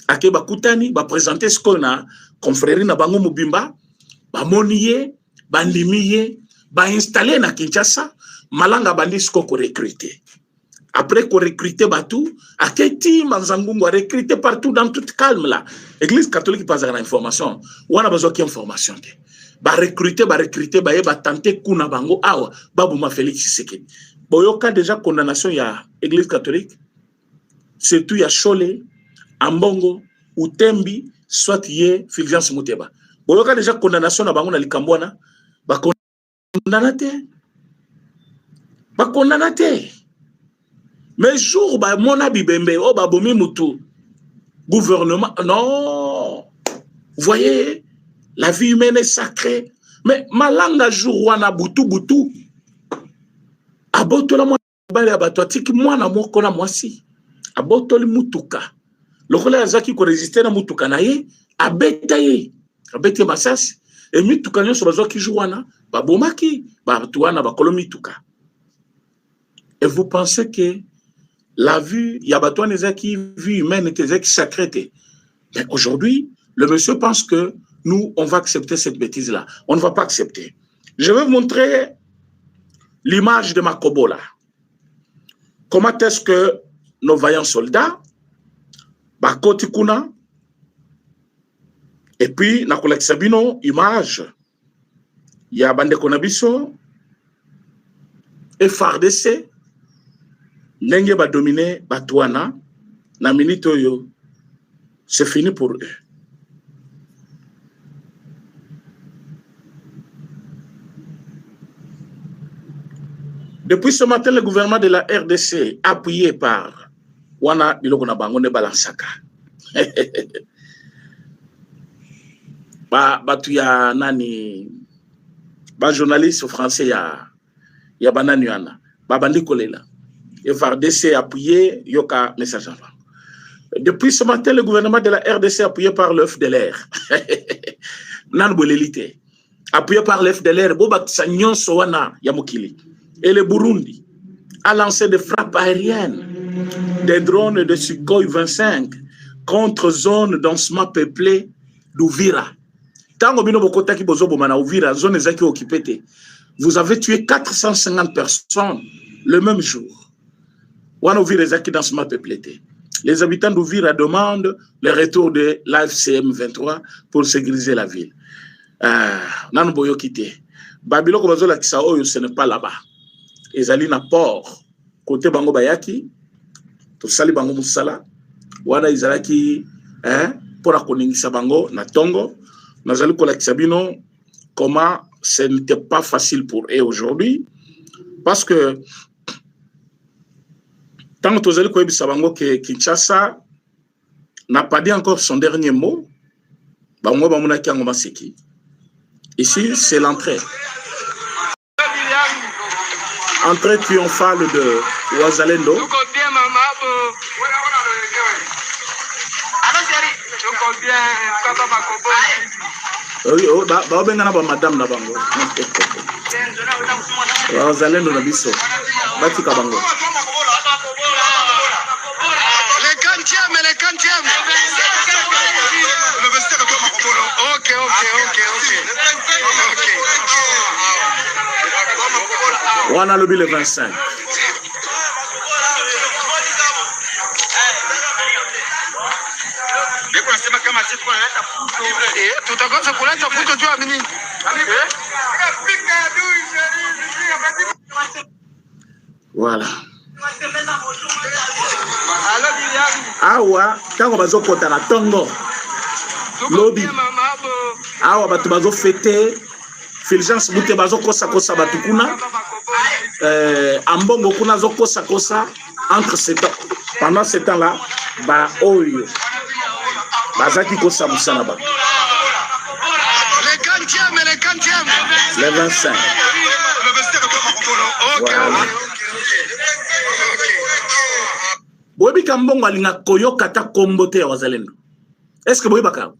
Ake bakutani ba présenter ce qu'on a confrérie na bango Mubimba, ba moniye, ba ndimiye, ba installer na Kinshasa, malanga bandi ce qu'on recruter. Après qu'on recruter Batou, Aketi Manzangungu a recruté partout dans toute calme là. Église catholique passe à l'information. On a besoin d'information. Ba recruter, ba tenter kuna bango awa, Babouma Félix Tshisekedi. Boyoka déjà condamnation ya Église catholique. Surtout ya Chole, Ambongo, Utembi, soit yé Fulgence Muteba. Boyoka déjà condamnation na bango na Likambwana, ba condamnate. Ba condamnate. Mais jour, bah, mon abibembe, oh, bah, bomi moutou. Gouvernement, non. Vous voyez, la vie humaine est sacrée. Mais malanga jour, wana boutou. Aboto la moi, bale abato, tiki moi na mo kona mwasi. Aboto li mutuka. Lokola yazaki ko résister na mutuka na ye, abete masasi. Et mituka nyo so bazo ki jouana, ba bomaki, ba tuana ba kolo mituka. Et vous pensez que la vue, il y a besoin qui vue humaine qui sacrée. Mais aujourd'hui, le monsieur pense que nous, on va accepter cette bêtise-là. On ne va pas accepter. Je vais vous montrer l'image de Makobola. Comment est-ce que nos vaillants soldats, Bakoti Kuna, et puis, Nakolek Sabino, image, il y a Bande Konabiso, FARDC, Nenge va dominer Batouana, na minute oyo, c'est fini pour eux. Depuis ce matin, le gouvernement de la RDC, appuyé par Wana Bilokona Bangone Balansaka, Batouya Nani, journaliste français, ya Bananiana, Bandi Kolela. Et FARDC appuyé, Yoka message avant. Depuis ce matin, le gouvernement de la RDC appuyé par le FDLR. Nanbolélité. Appuyé par le FDLR, Bobat Sanyon Sowana Yamukili. Et le Burundi a lancé des frappes aériennes, des drones de Sukhoi 25 contre zones densément peuplées d'Ouvira. Tango bino bokota ki bozo bomana Ouvira, zone zaki occupée. Vous avez tué 450 personnes le même jour. Les habitants d'Ouvira demandent le retour de l'AFCM 23 pour sécuriser la ville. Nanboyo quitté. Babylon Kobazola Kisaoyo, ce n'est pas là-bas. Ezali na port. Côté Bango Bayaki, to sali Bango Moussala, Wana Izalaki, pour la Koningisa Bango, na Tongo, Nazali Kolakisabino, comment ce n'était pas facile pour eux aujourd'hui, parce que tant que Tozali Koyebi Sabango que Kinshasa n'a pas dit encore son dernier mot, Bango Bamuna Kiangoma Seki. Ici, c'est l'entrée. Entrée triomphale de Ouazalendo. Madame Nabango. Ouazalendo Nabiso. Batika Bango.
Les quantièmes. Ok.
On a le billet 25. Voilà. Awa, quand on va se porter à Tongo, lobby. Awa, batu bazo fêter. Fulgence Mute bazo kosa batukuna. Ambongo kuna zo kosa entre ces temps. Pendant ce temps-là, ba oyo. Bazaki kosa musana ba.
Les quantièmes.
Les 25. Voilà. Boyebi Kambongo alinga koyoka ta kombote ya Wazalendo. Est-ce que boyebi baka?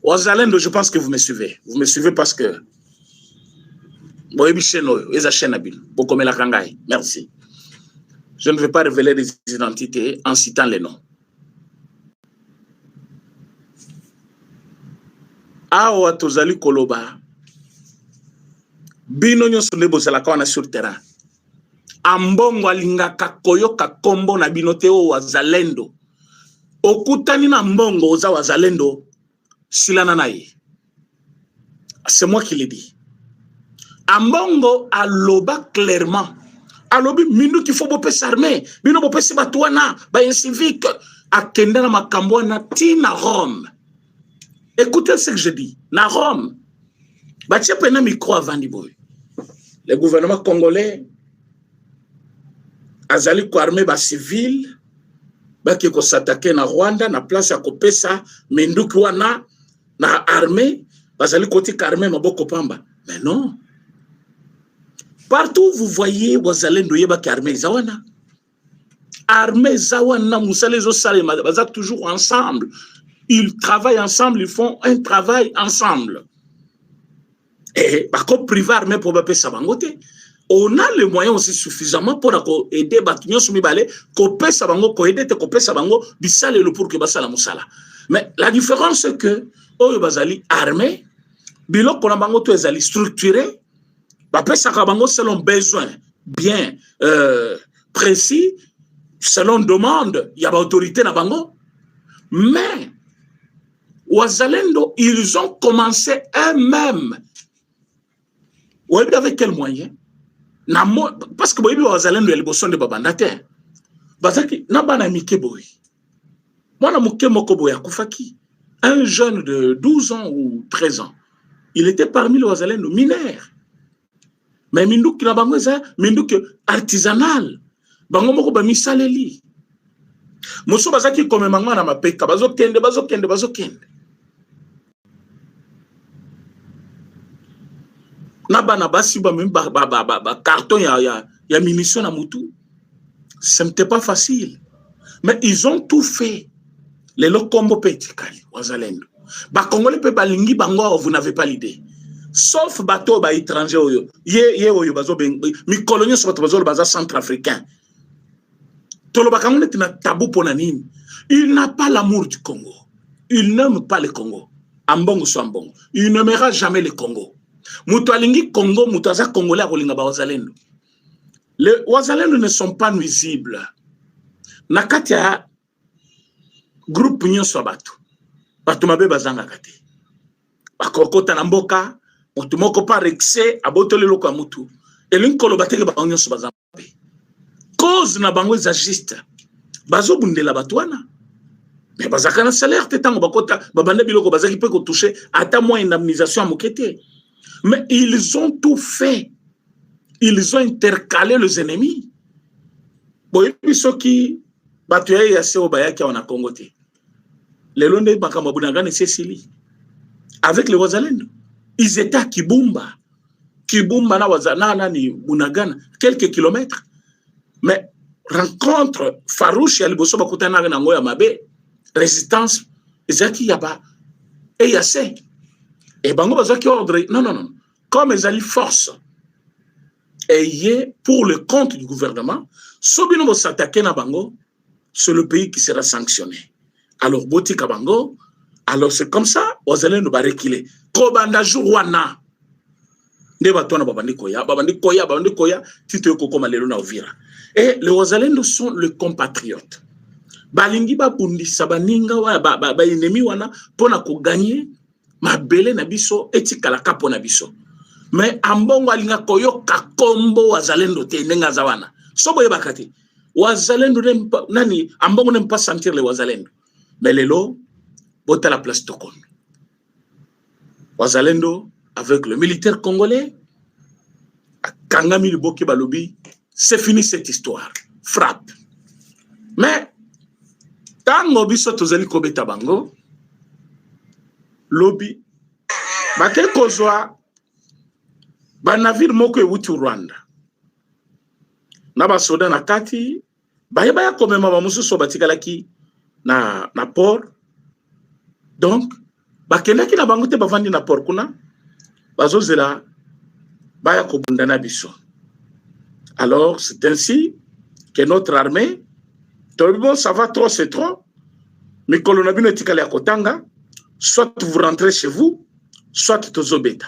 Wazalendo, je pense que vous me suivez. Vous me suivez parce que Boyebi chaîne oyo, eza chaîne na bino. Bokomela kangai. Merci. Je ne vais pas révéler les identités en citant les noms. Awa tozali koloba. Bino nyonso nde bozalaka wana sur terrain. Ambongo alingaka koyoka kombo na bino te o wazalendo. Okutani na mbongo oza wazalendo silana na ye. C'est moi qui l'ai dit. Ambongo aloba clairement. Alobi mindu qu'il faut bopé s'armer. Bino bopé se batouana. Ba civique. Akenda na makambo na ti na Rome. Écoutez ce que je dis. Na Rome. Ba tia pena micro avant di boy. Le gouvernement congolais azali ko armé ba civil. Ba ki ko s'attaquer na Rwanda na place ya kopesa mindu ki wana na armée. Bazali koti karmé maboko pamba. Mais non. Partout vous voyez wazalendo yeba ki armée zawana. Armée zawana musalezo salema baza toujours ensemble. Ils travaillent ensemble, ils font un travail ensemble. Et par contre privé armée pour baper sabangote. On a les moyens aussi suffisamment pour aider Batunyo Soumibale, kope sabango, ko aider te kope sabango, bisale le pour que basala musala. Mais la différence c'est que oyo bazali armé, bilo konabango to ezali structuré, bape sakabango selon besoin bien précis, selon demande, il y a l'autorité na bango. Mais Wazalendo, ils ont commencé eux-mêmes. Vous voyez avec quel moyen? Parce que vous voyez, Wazalendo, il y a besoin de babandate. Bazaki, nabana mike boy. Moi, na muke moko boy akufaki. Un jeune de 12 ans ou 13 ans. Il était parmi les Wazalendo mineurs. Mais mindouk na bango eza mindouk artisanal. Bango moko ba misaleli. Moso bazaki comme mangwa na mapeka bazokende. Nabana basi ba même carton ya munitions na mutu. Ce n'était pas facile. Mais ils ont tout fait. Les lokombo petikali Wazalendo. Ba Congolais pe balingi bango vous n'avez pas l'idée. Sauf bateau ba étranger oyo. Ye oyo bazo ben mi coloniaux sur bateau baza centrafricain. Tolo ba Congolais tina tabou pona nini. Il n'a pas l'amour du Congo. Il n'aime pas le Congo. Ambongo so ambongo. Il n'aimera jamais le Congo. Mutu alingi Congo, mutu aza Congolais akolinga ba Wazalendo. Les Wazalendo ne sont pas nuisibles. Nakati ya groupe nyonso batu. Batu mabe bazanga kati. Bakokota na mboka, mutu moko par excès abotole loko mutu. Elinkolo bateke ba nyonso bazanga. Cause na bango juste. Bazo bundela batuana. Mais bazaka na salaire tetango bakota babande biloko bazaki pe ko toucher ata moins indemnisation à mokete. Mais ils ont tout fait. Ils ont intercalé les ennemis. Boye bisoki batuye ya seo bayaki on a Congoté. Les Londais Bakamabunagane Cécilie. Avec les Wazalendo. Ils étaient à Kibumba. Kibumba na Wazana ni Bunagana. Quelques kilomètres. Mais rencontre farouche ya liboso bakutana na ngoya mabe. Résistance. Ezaki yaba. Et yase. Et bango bazaki ordre. Non. Comme ils allaient force. Et pour le compte du gouvernement, Sobino va s'attaquer na bango, c'est le pays qui sera sanctionné. Alors, Boti Kabango, alors c'est comme ça, Wazalendo va reculer. Kobanda Jourouana. Babandi Koya, Tito Koko Malelo na Ovira. Et les Wazalendo sont les compatriotes. Balingi ba bundi sabaninga wa ba ennemi wana pona ko gagner ma bele na biso etikala kapo na biso. Mais ambongo alinga koyoka kombo Wazalendo te ndenga zawana. Sobo yebakati. Wazalendo nani ambongo n'aime pas sentir les Wazalendo. Mais lelo bota la place Tokon. Wazalendo avec le militaire congolais Kangami Liboki Balobi, c'est fini cette histoire. Frappe. Mais tango biso tozali kobeta bango lobi bake kozwa ba navire moko ewuti Rwanda na ba soda na kati bayeba komema ba mususu batikalaki na port. Donc bakendaki na bango te bavandi na port kuna bazozela baya kobundana biso. Alors, c'est ainsi que notre armée, bon, ça va trop, c'est trop, mais kolonabino etikali ya kotanga, soit vous rentrez chez vous, soit tozobeta.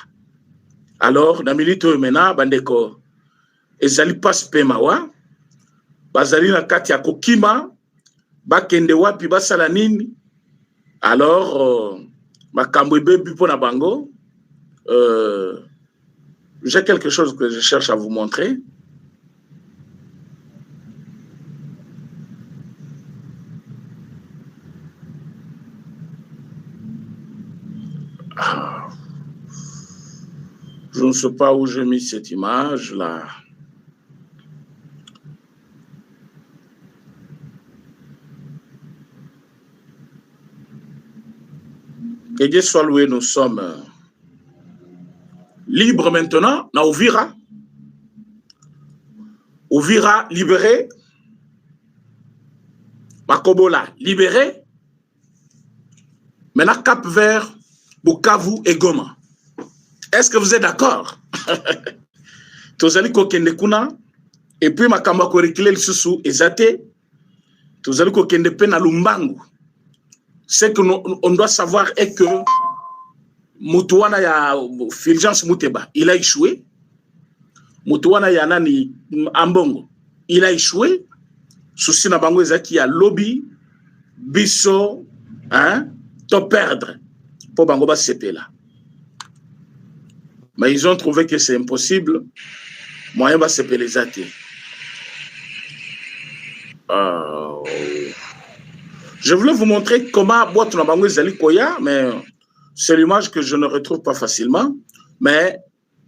Alors, na milito mena, bandeko, ezali pas pemawa, bazali na kati ya kokima, bakende wapi basala nini. Alors, makambo ebebi pona bango, j'ai quelque chose que je cherche à vous montrer. Je ne sais pas où j'ai mis cette image-là. Que Dieu soit loué, nous sommes libres maintenant. Na Uvira. Uvira libéré. Makobola libéré. Maintenant, Cap Vert, Bukavu et Goma. Est-ce que vous êtes d'accord? Tozali kokende kuna. Et puis, makamba korekile le susu ezate. Tozali kokende pe na Lumbangu. Ce qu'on doit savoir est que Moutouana ya Fulgence Mouteba, il a échoué. Moutouana ya nani Ambongo, il a échoué. Souci na bango ezaki ya lobby, biso, hein, to perdre. Pour bango ba sepe là. Mais ils ont trouvé que c'est impossible. Moyen ba sepe les athées. Je voulais vous montrer comment boîte na bango ezali koya, mais c'est l'image que je ne retrouve pas facilement. Mais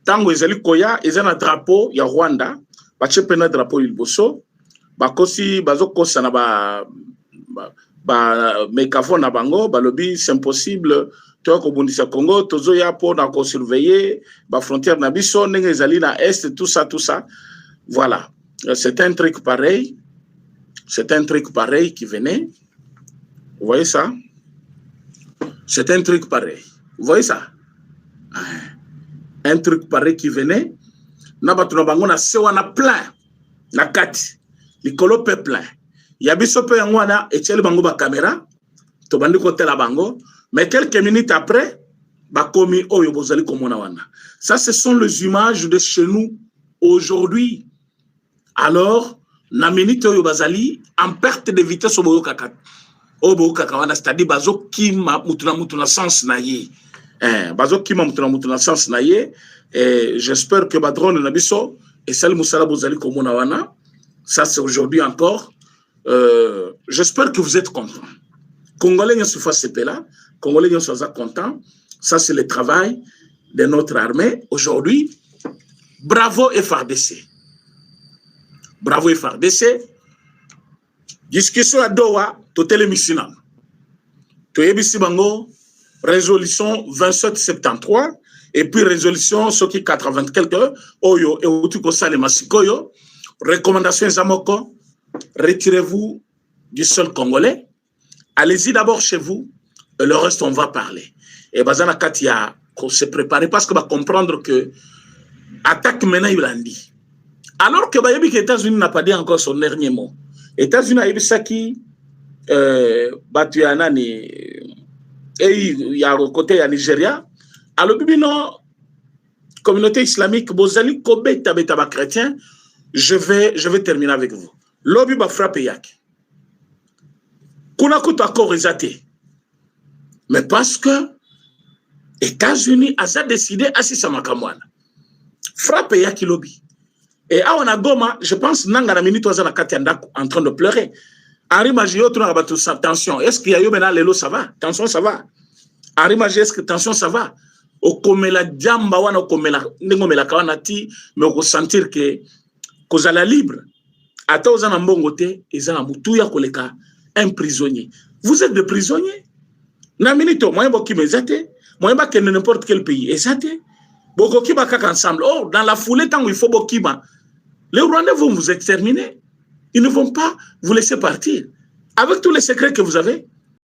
tango ezali koya, ezana drapeau ya Rwanda, bache pena drapeau ilboso, bakosi bazokosa na ba mekafon na bango, balobi c'est impossible. Toi kobundisa Congo, tozo ya po na ko surveiller ba frontière na biso, ndenge ezali na est, tout ça. Voilà, c'est un truc pareil. C'est un truc pareil qui venait. Vous voyez ça? C'est un truc pareil. Vous voyez ça? Un truc pareil qui venait. Nabatuna bango na sewa na plein. Na kati. Likolo pe plein. Yabiso pe yangwana etiele bango ba caméra. To bandi kote la bango. Mais quelques minutes après, bakomi oyo bozali komona wana. Ça, ce sont les images de chez nous aujourd'hui. Alors, na minute oyo bazali en perte de vitesse au boyo kakat. Obo kakawana, c'est-à-dire bazo kima mutuna sens na ye. Bazo kima mutuna sens na ye. Et j'espère que badrone na biso et sali musala bozali komona wana. Ça c'est aujourd'hui encore. J'espère que vous êtes contents. Congolais n'y se fasse là. Congolais n'y sont contents. Ça c'est le travail de notre armée aujourd'hui. Bravo FARDC. Bravo FARDC. Discussion à Doha, Totele Missina. Toyebisi Bango, résolution 2773, et puis résolution Soki 80 quelques, Oyo, et Otuko Sale Masikoyo, recommandation Zamoko, retirez-vous du sol congolais, allez-y d'abord chez vous, et le reste on va parler. Et Bazana Katia, qu'on se prépare, parce qu'on va comprendre que attaque maintenant il a dit. Alors que les États-Unis n'a pas dit encore son dernier mot. Les États-Unis a dit ça qui Batuana et il y a au côté à Nigeria. Alors non, communauté islamique, Bozali Kobe Tabetaba chrétien, je vais terminer avec vous. Lobby va frapper yak. Kuna kuto encore exaté. Mais parce que États-Unis a décidé à Sisamakamwana. Frappe yak lobby. Et à Goma, je pense que Nanga minute en train de pleurer. Henri Magio, attention, est-ce qu'il y a eu maintenant l'élo, ça va? Tension, ça va. Henri Magio, est-ce que tension, ça va? Au komela djamba wana au komela ngomela kawanati, mais au sentir que kozala libre. Ata ozana mbongote, ezana mutuya koleka un prisonnier. Vous êtes des prisonniers? Na minute, moi boki mezate, moi ba que n'importe quel pays, ezate. Boko kiba kaka ensemble. Oh, dans la foulée tant il faut bokiba. Les Rwandais vont vous exterminer. Ils ne vont pas vous laisser partir. Avec tous les secrets que vous avez,